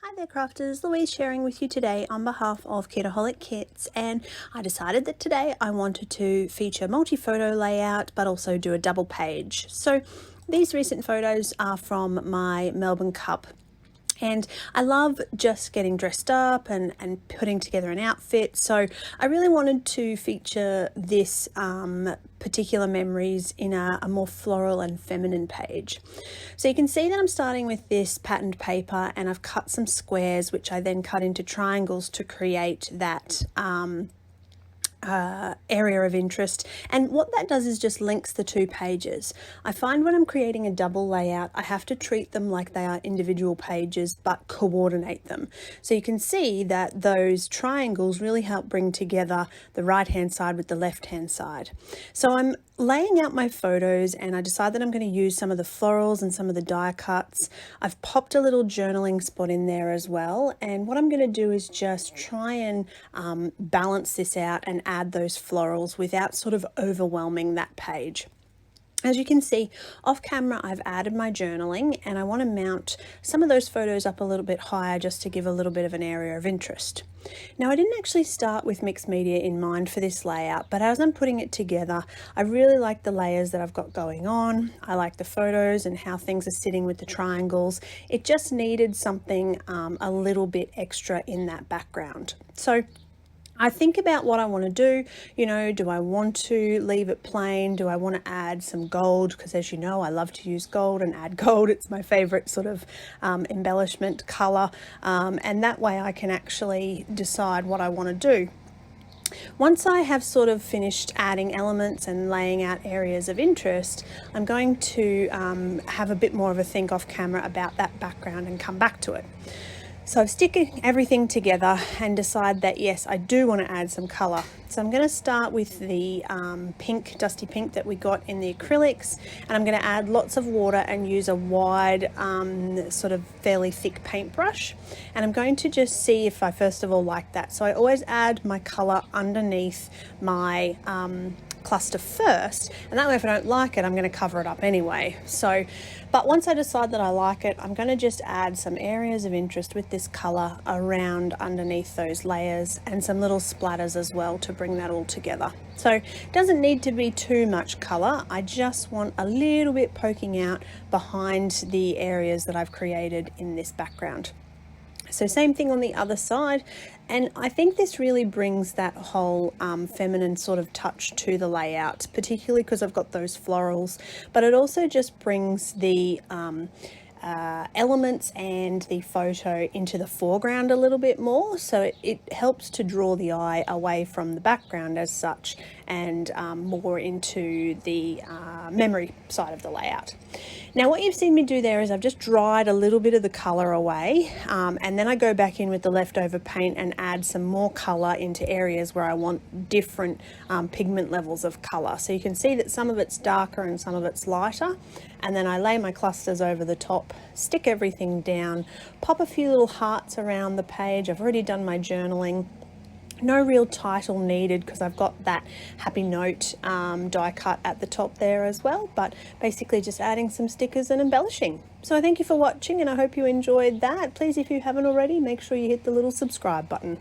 Hi there crafters, Louise sharing with you today on behalf of Kitaholic Kits, and I decided that today I wanted to feature multi-photo layout but also do a double page. So these recent photos are from my Melbourne Cup. And I love just getting dressed up and putting together an outfit. So I really wanted to feature this particular memories in a more floral and feminine page. So you can see that I'm starting with this patterned paper, and I've cut some squares which I then cut into triangles to create that area of interest. And what that does is just links the two pages. I find when I'm creating a double layout, I have to treat them like they are individual pages but coordinate them. So you can see that those triangles really help bring together the right hand side with the left hand side. So I'm laying out my photos, and I decide that I'm going to use some of the florals and some of the die cuts. I've popped a little journaling spot in there as well, and what I'm going to do is just try and balance this out and add those florals without sort of overwhelming that page. As you can see off camera, I've added my journaling, and I want to mount some of those photos up a little bit higher just to give a little bit of an area of interest. Now, I didn't actually start with mixed media in mind for this layout, but as I'm putting it together, I really like the layers that I've got going on. I like the photos and how things are sitting with the triangles. It just needed something a little bit extra in that background. So I think about what I want to do. Do I want to leave it plain? Do I want to add some gold? Because as you know, I love to use gold and add gold. It's my favorite sort of embellishment color. And that way I can actually decide what I want to do. Once I have sort of finished adding elements and laying out areas of interest, I'm going to have a bit more of a think off camera about that background and come back to it. So I'm sticking everything together and decide that yes, I do want to add some colour. So I'm going to start with the pink, dusty pink that we got in the acrylics, and I'm going to add lots of water and use a wide sort of fairly thick paintbrush, and I'm going to just see if I first of all like that. So I always add my colour underneath my cluster first, and that way if I don't like it, I'm going to cover it up anyway. But once I decide that I like it, I'm going to just add some areas of interest with this colour around underneath those layers, and some little splatters as well to bring that all together. So it doesn't need to be too much colour. I just want a little bit poking out behind the areas that I've created in this background. So same thing on the other side, and I think this really brings that whole feminine sort of touch to the layout, particularly because I've got those florals, but it also just brings the elements and the photo into the foreground a little bit more, so it helps to draw the eye away from the background as such, and more into the memory side of the layout. Now what you've seen me do there is I've just dried a little bit of the colour away, and then I go back in with the leftover paint and add some more colour into areas where I want different pigment levels of colour. So you can see that some of it's darker and some of it's lighter, and then I lay my clusters over the top, stick everything down, pop a few little hearts around the page. I've already done my journaling. No real title needed because I've got that happy note die cut at the top there as well, but basically just adding some stickers and embellishing. So I thank you for watching, and I hope you enjoyed that. Please, if you haven't already, make sure you hit the little subscribe button.